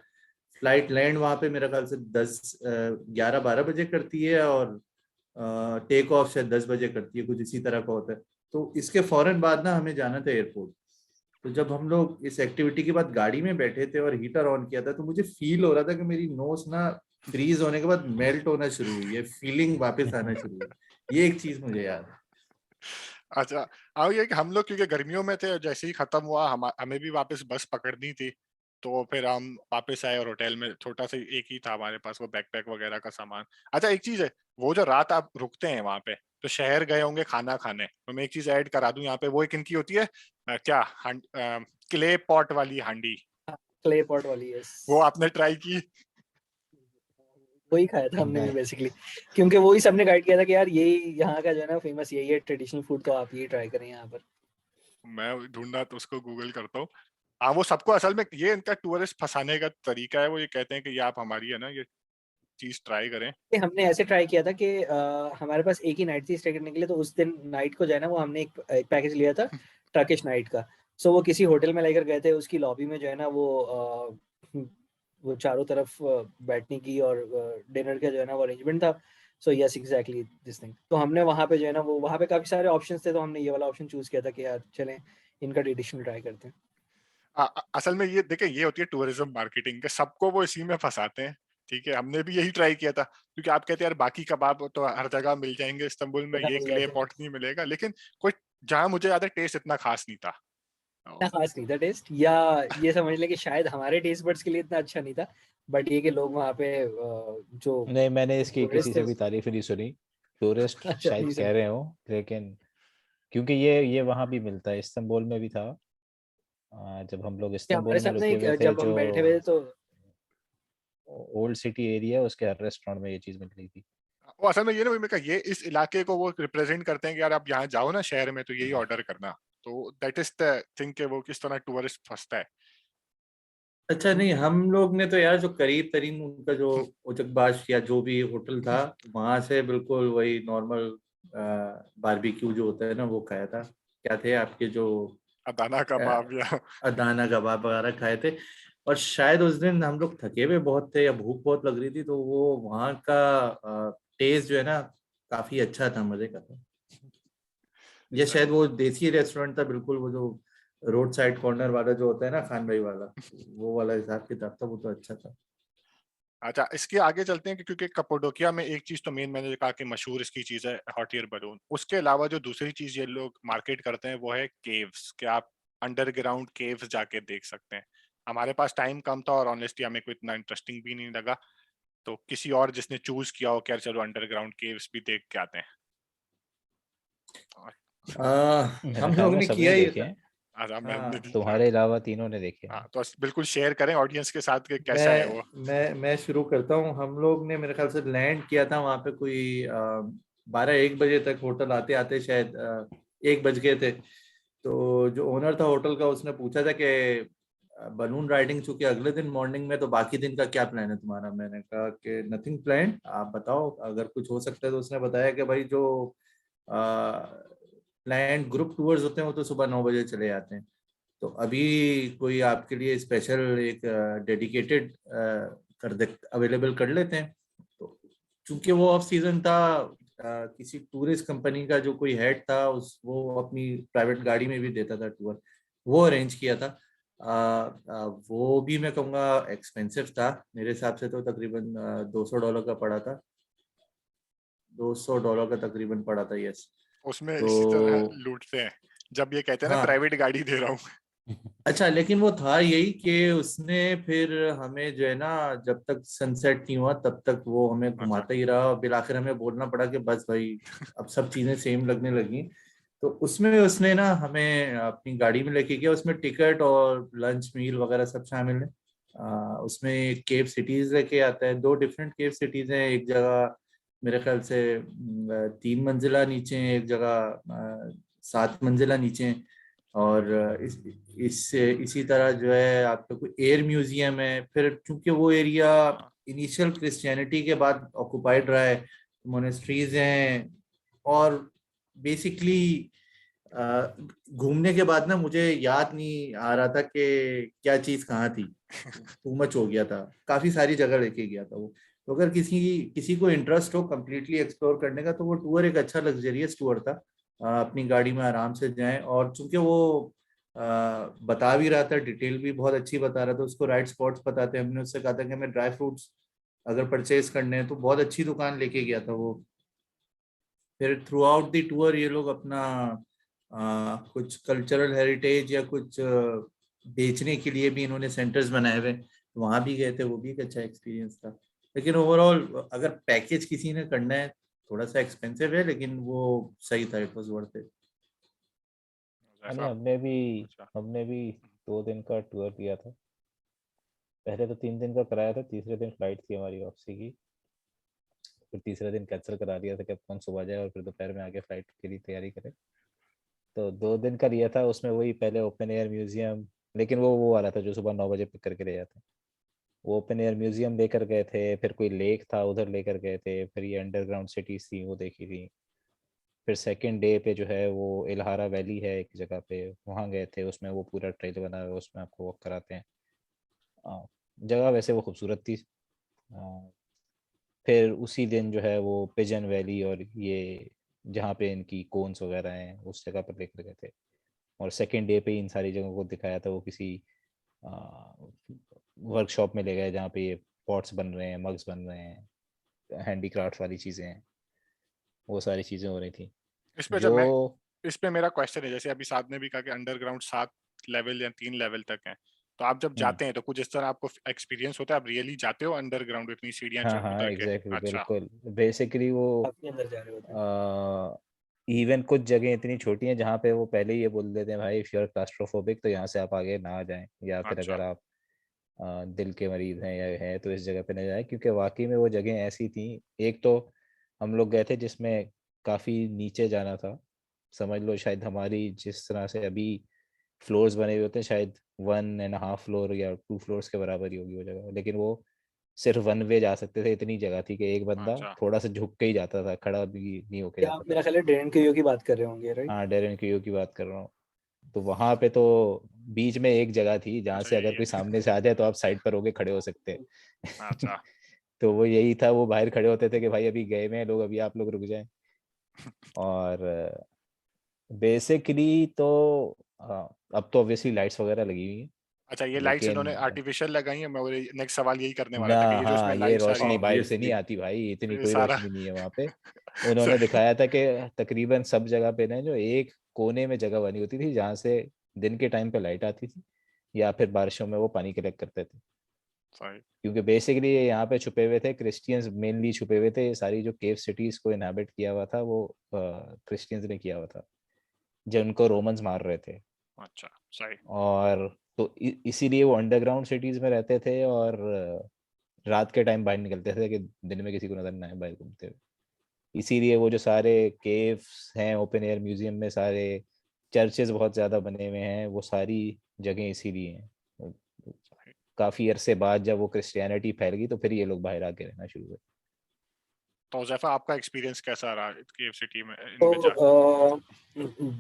फ्लाइट लैंड वहां पे मेरे ख्याल से 11-12 बजे करती है, और टेक ऑफ शायद 10 बजे करती है, कुछ इसी तरह का होता है। तो इसके फौरन बाद ना हमें जाना था एयरपोर्ट। तो जब हम लोग इस एक्टिविटी के बाद गाड़ी में बैठे थे और हीटर ऑन किया था, तो मुझे फील हो रहा था कि मेरी नोज ना फ्रीज होने के बाद मेल्ट होना शुरू हुई है, फीलिंग वापस आना शुरू हुई। ये एक चीज मुझे याद है। अच्छा, अब ये कि हम लोग क्योंकि गर्मियों में थे, जैसे ही खत्म हुआ हमें भी वापस बस पकड़नी थी, तो फिर हम वापस आए और होटल में छोटा सा एक ही था हमारे पास, वो बैकपैक वगैरह का सामान। अच्छा एक चीज है, वो जो रात आप रुकते हैं वहां पे, तो शहर गए होंगे खाना खाने, तो मैं एक चीज ऐड करा दूं यहाँ पे, वो एक इनकी होती है क्या क्ले पॉट वाली हांडी, क्ले पॉट वाली, यस। वो आपने ट्राई की? वही खाया था हमने भी नहीं, बेसिकली, क्योंकि वही सबने गाइड किया था कि यार यही यहाँ का जो है ना फेमस यही है ट्रेडिशनल फूड, तो आप ये ट्राई करें यहाँ पर। मैं ढूंढना तो उसको गूगल करता हूँ। हाँ, वो सबको असल में ये इनका टूरिस्ट फंसाने का तरीका है, वो ये कहते हैं कि ये आप हमारी है ना ये चीज ट्राई करें। हमने ऐसे ट्राई किया था कि हमारे पास एक ही नाइट थी स्टे करने के लिए, तो उस दिन नाइट को जो है ना वो हमने एक पैकेज लिया था टर्किश नाइट का। सो वो किसी होटल में लेकर गए थे, उसकी लॉबी में जो है ना वो चारों तरफ बैठने की और डिनर का जो है ना वो अरेंजमेंट था। So yes, exactly this thing. तो हमने वहाँ पे जो है ना वो वहाँ पे काफी सारे ऑप्शंस थे, तो हमने ये वाला ऑप्शन चूज किया था कि यार चलें इनका ट्रेडिशनल ट्राई करते हैं। असल में ये देखिए, ये होती है टूरिज्म मार्केटिंग के, सबको वो इसी में फंसाते हैं। ठीक है, हमने भी यही ट्राई किया था, क्योंकि आप कहते हैं यार बाकी कबाब तो हर जगह मिल जाएंगे इस्तांबुल में, पता ये मिल क्ले जाते हैं। पॉट नहीं मिलेगा, लेकिन कोई जहां मुझे याद है टेस्ट इतना खास नहीं था। इतना खास नहीं था टेस्ट, या ये समझ ले कि शायद हमारे टेस्ट बड्स के लिए इतना अच्छा नहीं था, बट ये कि लोग वहाँ पे जो नहीं, मैंने इसकी किसी टूरिस्ट थे से भी तारीफ ही नहीं सुनी। टूरिस्ट अच्छा शायद नहीं कह सुन। रहे हो, लेकिन क्योंकि ये वहाँ भी मिलता है, इस्तांबुल में भी था। जब हम लोग कि इस्तांबुल हमारे में साथ ना रुके हुए थे, जब जो हम बैठे हुए थे तो ओल्ड सिटी एरिया, उसके हर रेस्टोरेंट में ये चीज़ मिल रही थी। वो असल में ये ना, मैं कहा ये इस इलाके को वो रिप्रेजेंट करते हैं कि यार आप यहाँ जाओ ना शहर में तो यही ऑर्डर करना, तो दैट इज द थिंग कि वो किस तरह टूरिस्ट फंसता है। अच्छा नहीं, हम लोग ने तो यार जो करीब तरीन उनका जो उचकबाश या जो भी होटल था वहां से बिल्कुल वही नॉर्मल बारबेक्यू जो होता है ना वो खाया था। क्या थे आपके जो अदाना कबाब या अदाना कबाब वगैरह खाए थे। और शायद उस दिन हम लोग थके हुए बहुत थे या भूख बहुत लग रही थी, तो वो वहाँ का टेस्ट जो है ना काफी अच्छा था, मजे का था। ये शायद वो देसी रेस्टोरेंट था बिल्कुल, वो जो रोड साइड कॉर्नर वाला जो होता है ना, खान भाई वाला, वो वाला हिसाब किताब था, वो तो अच्छा था। अच्छा, इसके आगे चलते हैं क्योंकि कप्पाडोकिया में एक चीज तो मेन मैंने कहा कि मशहूर इसकी चीज है हॉट एयर बलून। उसके अलावा जो दूसरी चीज ये लोग मार्केट करते हैं वो है केव्स, कि आप अंडरग्राउंड केव्स जाके देख सकते हैं। हमारे पास टाइम कम था और ऑनेस्टली हमें कोई इतना इंटरेस्टिंग भी नहीं लगा, तो किसी और जिसने चूज किया हो कि यार चलो अंडरग्राउंड केव्स भी देख के आते हैं। मेरे हम ख्याल लोग में ने सबने किया ही देखे हैं, आराम हाँ। में। तुम्हारे अलावा तीनों ने देखे हाँ हैं। तो बिल्कुल शेयर करें ऑडियंस के साथ कि कैसा है वो। मैं शुरू करता हूँ। हम लोग ने मेरे ख्याल से लैंड किया था वहां पे कोई 12-1 बजे तक, होटल आते आते शायद 1 बज गए थे। तो जो ओनर था होटल का उसने पूछा था कि बलून राइडिंग चूंकि अगले दिन मॉर्निंग में, तो बाकी दिन का क्या प्लान है तुम्हारा। मैंने कहा कि नथिंग प्लान, आप बताओ अगर कुछ हो सकता है। तो उसने बताया कि भाई जो प्लान ग्रुप टूर्स होते हैं वो तो सुबह 9 बजे चले जाते हैं, तो अभी कोई आपके लिए स्पेशल एक डेडिकेटेड कर दे, अवेलेबल कर लेते हैं। तो चूंकि वो ऑफ सीजन था, किसी टूरिस्ट कंपनी का जो कोई हेड था उस वो अपनी प्राइवेट गाड़ी में भी देता था टूर, वो अरेंज किया था। वो भी मैं कहूँगा एक्सपेंसिव था, मेरे हिसाब से तो तकरीबन $200 का पड़ा था, $200 का तकरीबन पड़ा था, यस। उसमें इसी तरह तो लूटते हैं जब ये कहते हैं ना हाँ, प्राइवेट गाड़ी दे रहा हूँ। अच्छा लेकिन वो था यही कि उसने फिर हमें जो है ना, जब तक सनसेट नहीं हुआ तब तक वो हमें अच्छा, घुमाता ही रहा, और फिर आखिर हमें बोलना पड़ा कि बस भाई अब सब चीजें सेम लगने लगी। तो उसमें उसने ना हमें अपनी गाड़ी में लेके गया, उसमें टिकट और लंच मील वगैरह सब शामिल है। उसमें केव सिटीज लेके आता है, 2 डिफरेंट केव सिटीज हैं। एक जगह मेरे ख्याल से 3 मंजिला नीचे है, एक जगह 7 मंजिला नीचे है। और इसी तरह जो है आपका कोई एयर म्यूजियम है। फिर चूंकि वो एरिया इनिशियल क्रिश्चियनिटी के बाद ऑक्युपाइड रहा है, मोनेस्ट्रीज हैं। और बेसिकली घूमने के बाद ना मुझे याद नहीं आ रहा था कि क्या चीज कहाँ थी, टू मच हो गया था, काफी सारी जगह लेके गया था वो। तो अगर किसी किसी को इंटरेस्ट हो कम्प्लीटली एक्सप्लोर करने का, तो वो टूर एक अच्छा लग्जरियस टूर था। अपनी गाड़ी में आराम से जाएं, और चूंकि वो बता भी रहा था, डिटेल भी बहुत अच्छी बता रहा था, उसको राइट स्पॉट्स बताते। हमने उससे कहा था कि हमें ड्राई फ्रूट्स अगर परचेज करने हैं, तो बहुत अच्छी दुकान लेके गया था वो। फिर थ्रू आउट द टूर ये लोग अपना कुछ कल्चरल हेरिटेज या कुछ बेचने के लिए भी इन्होंने सेंटर्स बनाए हुए, वहां भी गए थे, वो भी एक अच्छा एक्सपीरियंस था। लेकिन ओवरऑल अगर पैकेज किसी ने करना है, थोड़ा सा एक्सपेंसिव है, लेकिन वो सही था, इट वाज वर्थ इट। मैंने ऐसा। अच्छा। हमने भी 2 दिन का टूर किया था। पहले तो 3 दिन का कराया था, तीसरे दिन फ्लाइट थी हमारी वापसी की, फिर तीसरे दिन कैंसिल करा दिया था कि अब कौन सुबह जाए और फिर दोपहर में आके फ्लाइट के लिए तैयारी करे। तो 2 दिन का लिया था, उसमें वही पहले ओपन एयर म्यूजियम, लेकिन वो वाला था जो सुबह 9 बजे पिक करके ले जाते हैं। वो ओपन एयर म्यूजियम लेकर गए थे, फिर कोई लेक था उधर लेकर गए थे, फिर ये अंडरग्राउंड सिटीज थी वो देखी थी। फिर सेकंड डे पे जो है वो इलहारा वैली है एक जगह पे, वहाँ गए थे, उसमें वो पूरा ट्रेल बना हुआ है, उसमें आपको वॉक कराते हैं। आ, जगह वैसे वो खूबसूरत थी। आ, फिर उसी दिन जो है वो पिजन वैली और ये जहाँ पे इनकी कोन्स वगैरह हैं उस जगह पर लेकर गए थे। और सेकेंड डे पे इन सारी जगहों को दिखाया था। वो किसी वर्कशॉप में ले गए जहाँ पे ये पॉट्स बन रहे हैं, मग्स बन रहे हैं, हैंडीक्राफ्ट वाली चीज़ें हैं, वो सारी चीज़ें हो रही थी इस पे जब जो। मैं इस पे मेरा क्वेश्चन है, जैसे अभी साथ ने भी कहा कि अंडरग्राउंड 7 लेवल या 3 लेवल तक है, तो आप जब हम्म, जाते हैं तो कुछ इस तरह आपको एक्सपीरियंस होता है, आप रियली जाते हो अंडरग्राउंड इतनी सीढ़ियां हाँ चढ़ हाँ उतर के? एग्जैक्टली अच्छा। बिल्कुल। बेसिकली वो काफी अंदर जा रहे होते हैं। इवन कुछ जगह इतनी छोटी हैं जहाँ पे वो पहले ही ये बोल देते हैं भाई इफ यू आर क्लास्ट्रोफोबिक तो यहाँ से आप आगे ना जाएं, या फिर अच्छा। अगर आप दिल के मरीज हैं या हैं तो इस जगह पे ना जाएं, क्योंकि वाकई में वो जगह ऐसी थी। एक तो हम लोग गए थे जिसमें काफ़ी नीचे जाना था, समझ लो शायद हमारी जिस तरह से अभी फ्लोर्स बने हुए होते हैं शायद 1.5 फ्लोर या 2 फ्लोर्स के बराबर ही होगी वो जगह, लेकिन वो सिर्फ वन वे जा सकते थे, इतनी जगह थी कि एक बंदा अच्छा थोड़ा सा झुक के ही जाता था, खड़ा भी नहीं होके क्या जाता आप था। मेरा ख्याल है ड्रेन क्यू की बात कर रहे होंगे, राइट? हाँ, डेरेन क्यू की बात कर रहा हूँ। तो वहां पे तो बीच में एक जगह थी जहाँ अच्छा से अगर यही कोई है। सामने से आ जाए तो आप साइड पर होके खड़े हो सकते हैं। अच्छा तो वो यही था, वो बाहर खड़े होते थे कि भाई अभी गए हुए हैं लोग, अभी आप लोग रुक जाएं। और बेसिकली तो अब तो ऑब्वियसली लाइट्स वगैरह लगी हुई हैं, अच्छा, ये लाइट्स लेकिन इन्होंने आर्टिफिशियल लगाई है? मैं नेक्स्ट सवाल यही करने वाला ना, था कि ये जो हाँ, इसमें ये लाइट्स आ रही रोशनी हैं बाहर से नहीं ऑब्वियसली। आती भाई, इतनी ये कोई सारा रोशनी नहीं है वहां पे। उन्होंने सर दिखाया था कि तकरीबन सब जगह पे ना जो एक कोने में जगह बनी होती थी जहाँ से दिन के टाइम पे लाइट आती थी, या फिर बारिशों में वो पानी कलेक्ट करते थे। सही। क्योंकि बेसिकली ये यहाँ पे छुपे हुए थे, क्रिश्चियंस मेनली छुपे हुए थे, ये सारी जो केव सिटीज को इनहेबिट किया हुआ था वो क्रिश्चियंस ने किया हुआ था, जिनको रोमन्स मार रहे थे। अच्छा सही। और तो इसीलिए वो अंडरग्राउंड सिटीज में रहते थे, और रात के टाइम बाहर निकलते थे कि दिन में किसी को नजर ना आए बाहर घूमते हुए। इसीलिए वो जो सारे केव्स हैं ओपन एयर म्यूजियम में, सारे चर्चेज बहुत ज़्यादा बने हुए हैं, वो सारी जगह इसीलिए हैं। काफ़ी अरसे बाद जब वो क्रिश्चियनिटी फैल गई तो फिर ये लोग बाहर आके रहना शुरू हुए। तो जैफा, आपका एक्सपीरियंस कैसा रहा केव सिटी में, तो इनमें जा?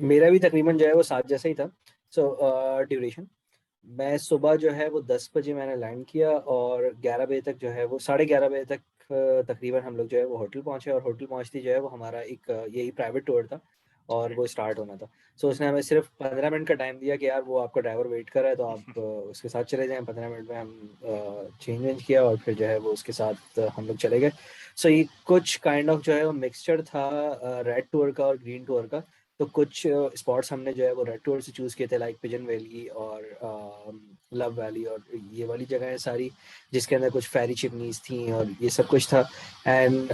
मेरा भी तकरीबन जो है वो 7 जैसा ही था। सो ड्यूरेशन, मैं सुबह जो है वो 10 बजे मैंने लैंड किया, और 11 बजे तक जो है वो 11:30 बजे तक तकरीबन हम लोग जो है वो होटल पहुंचे। और होटल पहुंचती जो है वो हमारा एक यही प्राइवेट टूर था, और वो स्टार्ट होना था। सो उसने हमें सिर्फ 15 मिनट का टाइम दिया कि यार वो आपका ड्राइवर वेट कर रहा है, तो आप उसके साथ चले जाएं। 15 मिनट में हम चेंज किया, और फिर जो है वो उसके साथ हम लोग चले गए। सो ये कुछ काइंड ऑफ जो है वो मिक्सचर था रेड टूर का और ग्रीन टूर का। तो कुछ स्पॉट्स हमने जो है वो रेड टूर से चूज़ किए थे, लाइक पिजन वैली और लव वैली, और ये वाली जगहें सारी जिसके अंदर कुछ फेरी चिमनीज थी और ये सब कुछ था। एंड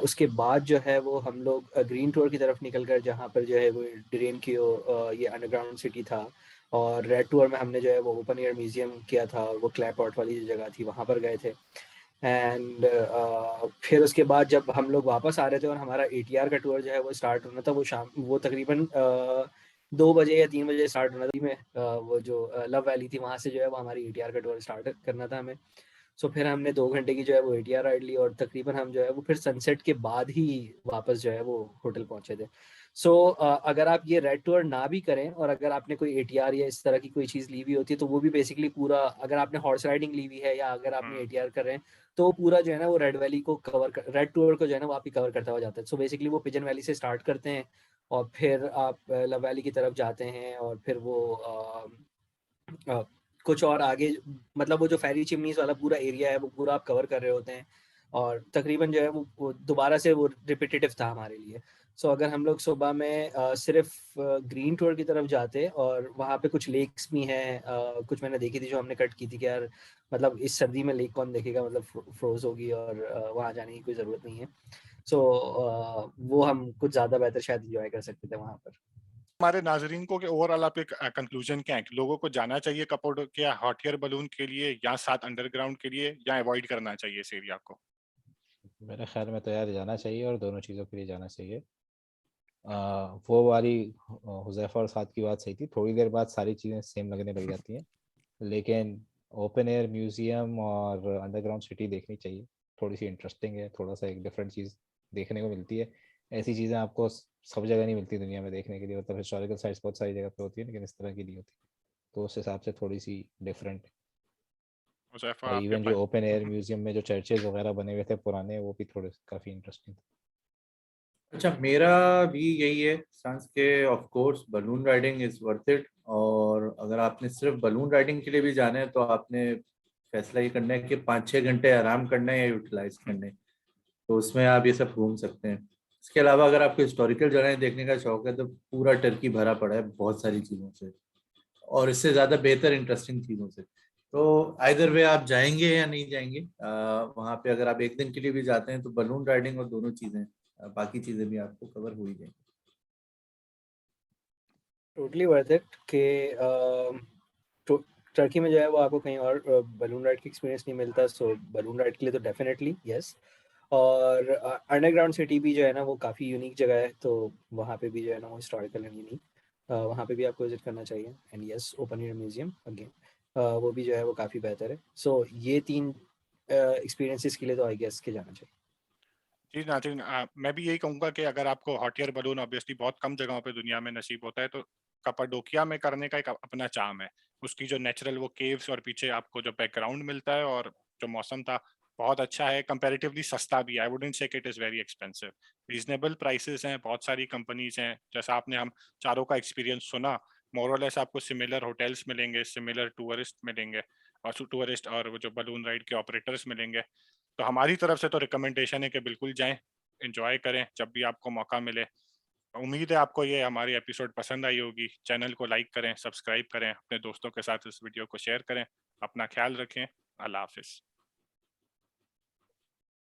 उसके बाद जो है वो हम लोग ग्रीन टूर की तरफ निकल कर, जहाँ पर जो है वो ड्रेन की ये अंडरग्राउंड सिटी था। और रेड टूर में हमने जो है वो ओपन एयर म्यूजियम किया था, और वो क्लैपॉट वाली जो जगह थी वहाँ पर गए थे। एंड फिर उसके बाद जब हम लोग वापस आ रहे थे और हमारा ATR का टूर जो है वो स्टार्ट होना था, वो तकरीबन 2 बजे या 3 बजे स्टार्ट होना था। में वो जो लव वैली थी वहाँ से जो है वो हमारी ATR का टूर स्टार्ट करना था हमें। सो फिर हमने 2 घंटे की जो है वो ATR राइड ली, और तकरीबन हम जो है वो फिर सनसेट के बाद ही वापस जो है वो होटल पहुंचे थे। सो अगर आप ये रेड टूर ना भी करें, और अगर आपने कोई ATR या इस तरह की कोई चीज़ ली हुई होती है, तो वो भी बेसिकली पूरा, अगर आपने हॉर्स राइडिंग ली हुई है या अगर आपने ATR कर रहे हैं, तो पूरा जो है ना वो रेड वैली को रेड टूर को जो है ना वो आप ही कवर करता हुआ जाता है। सो बेसिकली वो पिजन वैली से स्टार्ट करते हैं, और फिर आप लव वैली की तरफ जाते हैं, और फिर वो अ, कुछ और आगे, मतलब वो जो फेरी चिमनीज वाला पूरा एरिया है वो पूरा आप कवर कर रहे होते हैं। और तकरीबन जो है वो दोबारा से वो रिपीटेटिव था हमारे लिए। सो अगर हम लोग सुबह में सिर्फ ग्रीन टूर की तरफ जाते, और वहाँ पे कुछ लेक्स भी हैं, कुछ मैंने देखी थी जो हमने कट की थी कि यार मतलब इस सर्दी में लेक कौन देखेगा, मतलब फ्रोज होगी और वहाँ जाने की कोई ज़रूरत नहीं है। सो वो हम कुछ ज़्यादा बेहतर शायद इंजॉय कर सकते थे वहाँ पर। हमारे नाजरीन को कि ओवरऑल आप एक कंक्लूजन क्या है कि लोगों को जाना चाहिए कपाडोकिया हॉट एयर बलून के लिए, या साथ अंडरग्राउंड के लिए, या अवॉइड करना चाहिए इस एरिया को? मेरे ख्याल में तो यार जाना चाहिए, और दोनों चीज़ों के लिए जाना चाहिए। वो वाली हुज़ैफा और साथ की बात सही थी, थोड़ी देर बाद सारी चीज़ें सेम लगने लग जाती हैं, लेकिन ओपन एयर म्यूजियम और अंडरग्राउंड सिटी देखनी चाहिए। थोड़ी सी इंटरेस्टिंग है, थोड़ा सा एक डिफरेंट चीज़ देखने को मिलती है। ऐसी चीज़ें आपको सब जगह नहीं मिलती दुनिया में देखने के लिए, मतलब हिस्टोरिकल साइट्स बहुत सारी जगह पे होती है लेकिन इस तरह की नहीं होती, तो उस हिसाब से थोड़ी सी डिफरेंट। हुज़ैफा और आपके इवन जो पास? ओपन एयर म्यूजियम में जो चर्चेज वगैरह बने हुए थे पुराने, वो भी थोड़े काफ़ी इंटरेस्टिंग थे। अच्छा, मेरा भी यही है सांस के, of course balloon riding is worth it. और अगर आपने सिर्फ बलून राइडिंग के लिए भी जाना है तो आपने फैसला ये करना है कि 5-6 घंटे आराम करना है या यूटिलाइज करना है, तो उसमें आप ये सब घूम सकते हैं। इसके अलावा अगर आपको हिस्टोरिकल जगह देखने का शौक है तो पूरा टर्की भरा पड़ा है बहुत सारी चीज़ों से, और इससे ज़्यादा बेहतर इंटरेस्टिंग चीज़ों से। तो आइदर वे आप जाएंगे या नहीं जाएंगे वहाँ पे। अगर आप एक दिन के लिए भी जाते हैं तो बलून राइडिंग और दोनों चीज़ें, बाकी चीज़ें भी आपको कवर हो ही जाएंगी। टोटली वर्थ इट कि टर्की में जो है वो आपको कहीं और बलून राइड की एक्सपीरियंस नहीं मिलता। सो बलून राइड के लिए तो डेफिनेटली यस। और अंडरग्राउंड सिटी भी जो है ना वो काफ़ी यूनिक जगह है, तो वहाँ पे भी जो है ना वो हिस्टोरिकल एंड यूनिक। वहाँ पे भी आपको विजिट करना चाहिए। And yes, open air museum again, वो भी जो है वो काफ़ी बेहतर है। सो ये 3 एक्सपीरियंसेस के लिए तो आई गेस के जाना चाहिए। जी नाज़रीन, मैं भी यही कहूँगा कि अगर आपको हॉट एयर बलून ऑब्वियसली बहुत कम जगहों पे दुनिया में नसीब होता है, तो कपाडोकिया में करने का एक अपना चार्म है। उसकी जो नेचुरल वो केव्स और पीछे आपको जो बैकग्राउंड मिलता है और जो मौसम था बहुत अच्छा है, कंपैरेटिवली सस्ता भी है। I wouldn't say it is very expensive, reasonable prices हैं, बहुत सारी कंपनीज हैं। जैसा आपने हम चारों का एक्सपीरियंस सुना, मोर और लेस आपको सिमिलर होटल्स मिलेंगे, सिमिलर टूरिस्ट मिलेंगे और टूरिस्ट और वो जो बलून राइड के ऑपरेटर्स मिलेंगे। तो हमारी तरफ से तो रिकमेंडेशन है कि बिल्कुल जाएं, एंजॉय करें जब भी आपको मौका मिले। उम्मीद है आपको ये हमारी एपिसोड पसंद आई होगी। चैनल को लाइक करें, सब्सक्राइब करें, अपने दोस्तों के साथ इस वीडियो को शेयर करें। अपना ख्याल रखें। अल्लाह हाफिज़।